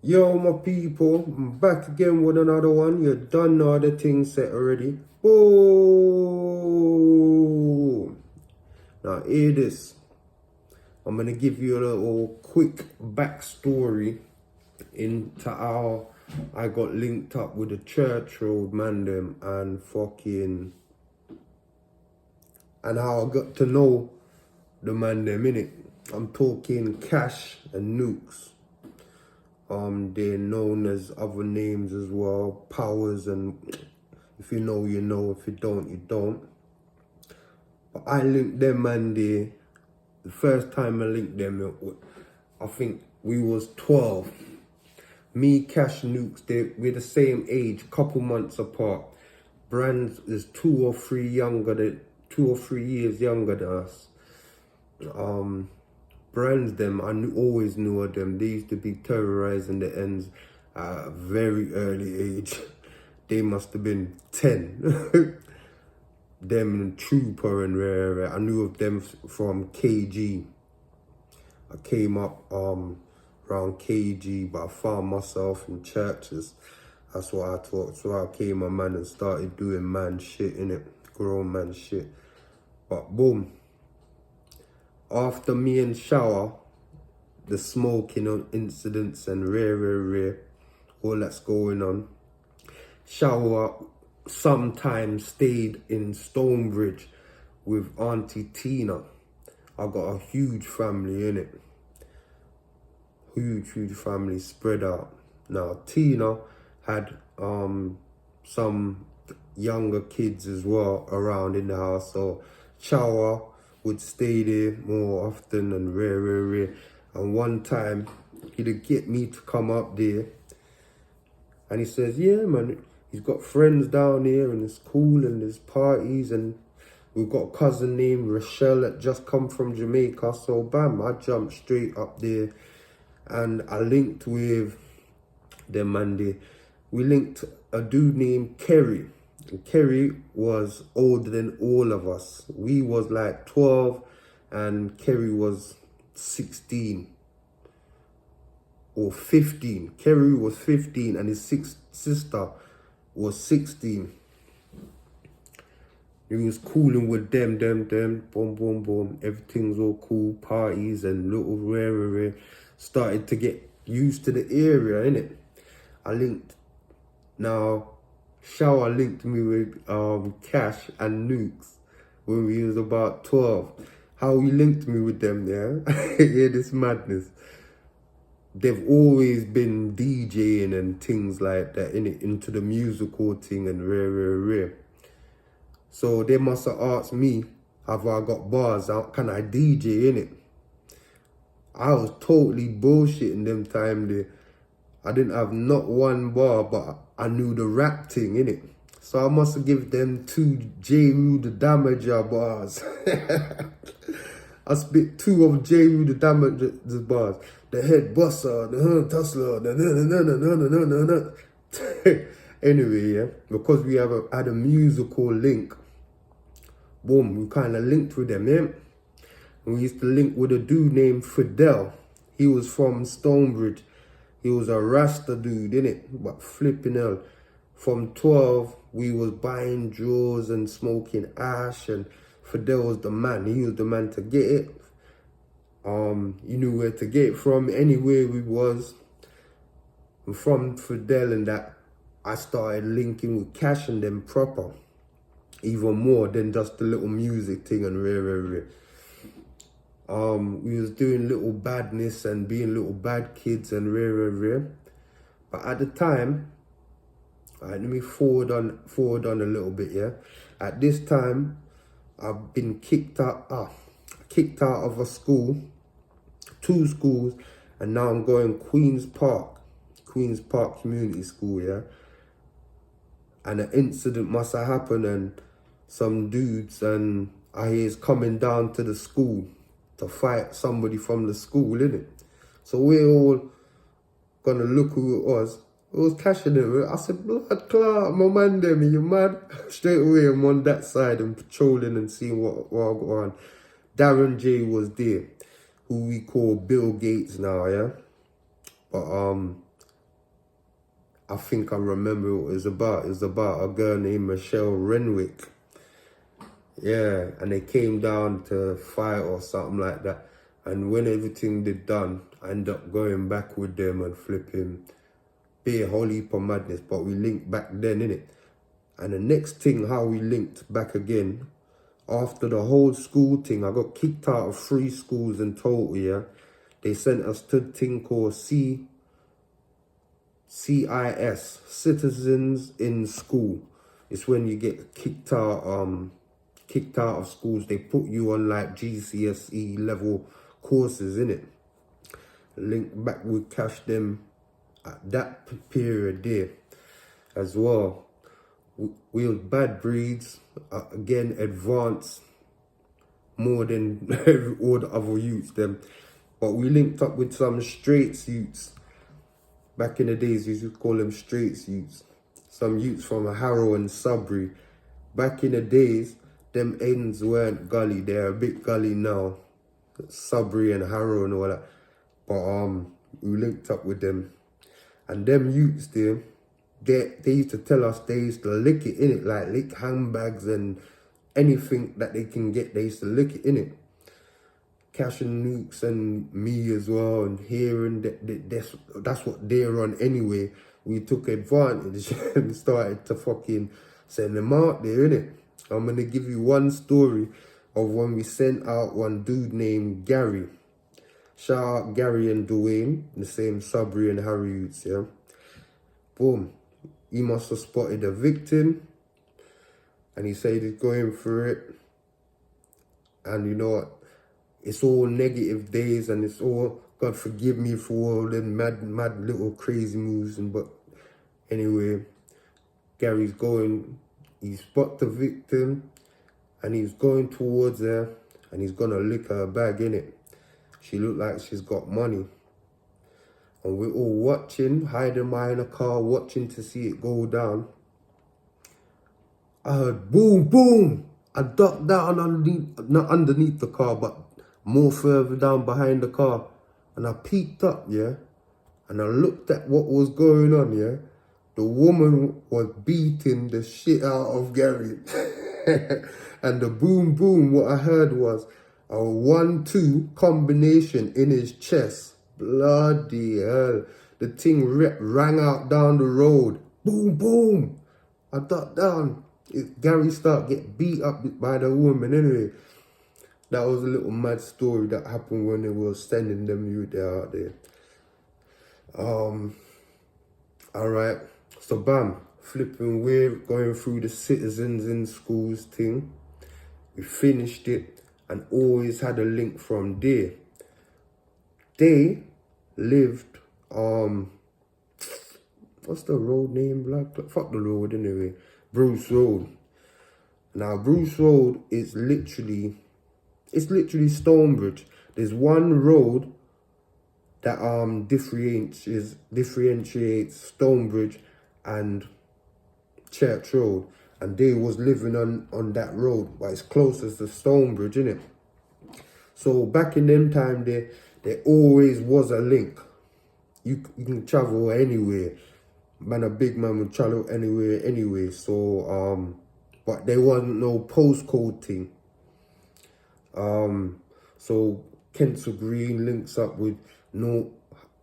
Yo, my people, I'm back again with another one. You done know the thing set already. Oh, now hear this. I'm gonna give you a little quick backstory into how I got linked up with the church road man them and how I got to know the man them innit. I'm talking Cash and Nukes. They're known as other names as well, Powers, and if you know, you know, if you don't, you don't. But I linked them and the first time I linked them, I think we was 12. Me, Cash, Nukes, we're the same age, couple months apart. Brands is 2 or 3 years younger than us. Brands them, always knew of them. They used to be terrorizing the ends at a very early age. They must have been 10. Them and Trooper and Rare. I knew of them from KG. I came up around KG, but I found myself in churches. That's what I thought. So I came a man and started doing man shit, innit? Grown man shit. But boom. After me and Shower, the smoking incidents and rare, all that's going on. Shower sometimes stayed in Stonebridge with Auntie Tina. I got a huge family in it. Huge family spread out. Now Tina had some younger kids as well around in the house, so Shower would stay there more often and rare. And one time, he'd get me to come up there. And he says, yeah, man, he's got friends down here and it's cool and there's parties. And we've got a cousin named Rochelle that just come from Jamaica. So bam, I jumped straight up there. And I linked with them and we linked a dude named Kerry. And Kerry was older than all of us. We was like 12 and Kerry was 16 or 15. Kerry was 15 and his sister was 16. He was cooling with them, boom. Everything's all cool, parties and little rare. Started to get used to the area, innit? I linked. Now, Shower linked me with Cash and Nukes when we was about 12. How he linked me with them, yeah? Yeah, this madness. They've always been DJing and things like that, innit? Into the musical thing and rare. So they must have asked me, have I got bars? Can I DJ, innit? I was totally bullshitting them time there. I didn't have not one bar, but I knew the rap thing, innit? So I must have given them 2 J. Rue the Damager bars. I spit 2 of J. Rue the Damager bars. The head buster, the hood tussler, the Anyway, yeah, because we had a musical link, boom, we kind of linked with them, yeah? And we used to link with a dude named Fidel. He was from Stonebridge. He was a Rasta dude, innit? But flipping hell. From 12, we was buying drawers and smoking ash, and Fidel was the man. He was the man to get it. You knew where to get it from, anywhere we was. And from Fidel and that, I started linking with Cash and them proper. Even more than just the little music thing and rare. We was doing little badness and being little bad kids and rare. But at the time, alright, let me forward on a little bit, yeah. At this time, I've been kicked out of a school, 2 schools, and now I'm going Queen's Park Community School, yeah. And an incident must have happened, and some dudes and I hear is coming down to the school to fight somebody from the school, innit? So we're all gonna look who it was. It was Cash in it. I said, blood clot, my man them, you mad? Straight away I'm on that side and patrolling and seeing what go on. Darren J was there, who we call Bill Gates now, yeah? But I think I remember what it was about. It was about a girl named Michelle Renwick. Yeah, and they came down to fight or something like that. And when everything did done, I ended up going back with them and flipping. Be a whole heap of madness, but we linked back then, innit? And the next thing, how we linked back again, after the whole school thing, I got kicked out of 3 schools in total, yeah? They sent us to a thing called CIS, Citizens in School. It's when you get kicked out of schools. They put you on like GCSE level courses, innit? Link back with Cash them at that period there as well. We was bad breeds, again advanced more than all the other youths them. But we linked up with some straight youths. Back in the days, we used to call them straight youths. Some youths from Harrow and Sudbury. Back in the days, them ends weren't gully. They're a bit gully now. Sudbury and Harrow and all that. But we linked up with them. And them youths there, they used to tell us they used to lick it, innit? Like lick handbags and anything that they can get, they used to lick it, innit? Cash and Nukes and me as well, and hearing that's what they're on anyway. We took advantage and started to fucking send them out there, innit? I'm gonna give you one story of when we sent out one dude named Gary. Shout out Gary and Dwayne, the same Sudbury and Harry youths, yeah? Boom. He must have spotted a victim, and he said he's going for it. And you know what? It's all negative days, and it's all, God forgive me for all them mad little crazy moves. But anyway, Gary's going, he spot the victim, and he's going towards her, and he's gonna lick her bag, innit? She looked like she's got money. And we're all watching, hiding behind a car, watching to see it go down. I heard boom, boom. I ducked down underneath, not underneath the car, but more further down behind the car. And I peeked up, yeah. And I looked at what was going on, yeah. The woman was beating the shit out of Gary. And the boom, boom, what I heard was a 1-2 combination in his chest. Bloody hell. The thing rang out down the road. Boom, boom. I ducked down. Gary started getting beat up by the woman anyway. That was a little mad story that happened when they were sending them youth out there. Alright. So bam. Flipping weird, going through the Citizens in Schools thing. We finished it and always had a link from there. They lived, what's the road name? Fuck the road anyway. Bruce Road. Now Bruce Road is literally Stonebridge. There's one road that differentiates Stonebridge and Church Road. And they was living on that road, but it's closest to Stonebridge, innit? So back in them time there always was a link. You can travel anywhere. Man, a big man would travel anywhere anyway. So but there wasn't no postcode thing. So Kensal Green links up with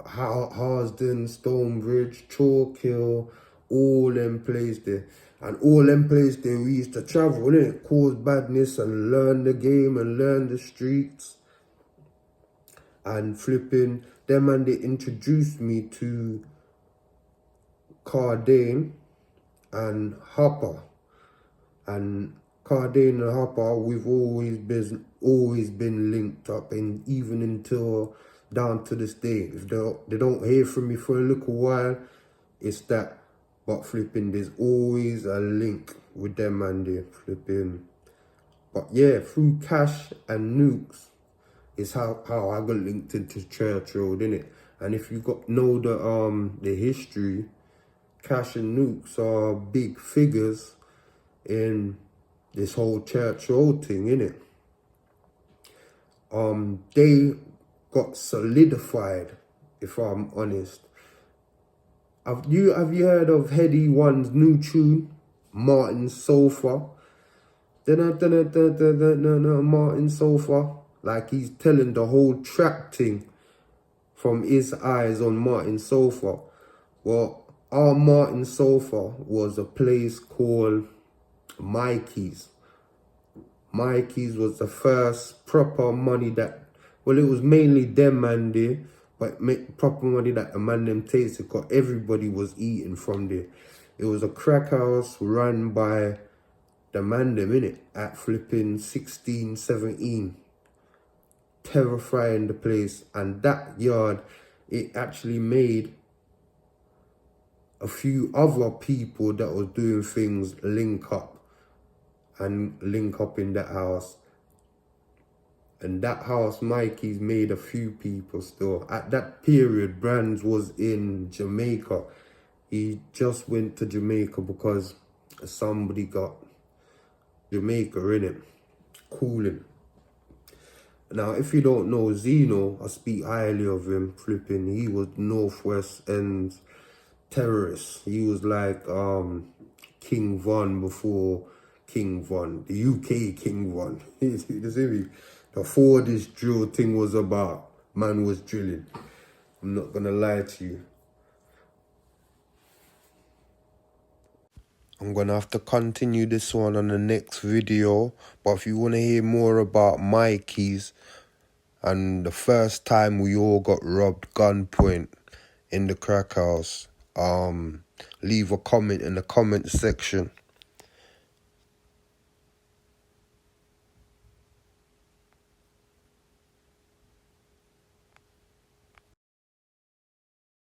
Harsden, Stonebridge, Chalk Hill, all them places there. And all them places there we used to travel, innit? Cause badness and learn the game and learn the streets. And flipping them, and they introduced me to Cardane and Hopper. And Cardane and Hopper, we've always been linked up, and even until down to this day. If they don't hear from me for a little while, it's that. But flipping, there's always a link with them and they flipping. But yeah, through Cash and Nukes is how I got linked into Church Road, innit? And if you know the history, Cash and Nukes are big figures in this whole Church Road thing, innit? They got solidified, if I'm honest, Have you heard of Heady One's new tune, Martin's Sofa? Martin's Sofa. Like he's telling the whole track thing from his eyes on Martin's Sofa. Well, our Martin's Sofa was a place called Mikey's. Mikey's was the first proper money that, well, it was mainly them man there, but proper money that the man them tasted, because everybody was eating from there. It was a crack house run by the man them, innit, at flipping 16, 17. Terrifying the place. And that yard, it actually made a few other people that was doing things link up in that house. And that house, Mikey's, made a few people still. At that period, Brands was in Jamaica. He just went to Jamaica because somebody got Jamaica in it, cooling. Now, if you don't know Zeno, I speak highly of him, flipping. He was Northwest End's terrorist. He was like King Von before King Von, the UK King Von. You see me? Before this drill thing was about, man was drilling. I'm not gonna lie to you. I'm gonna have to continue this one on the next video. But if you wanna hear more about Mikey's and the first time we all got robbed gunpoint in the crack house, leave a comment in the comment section.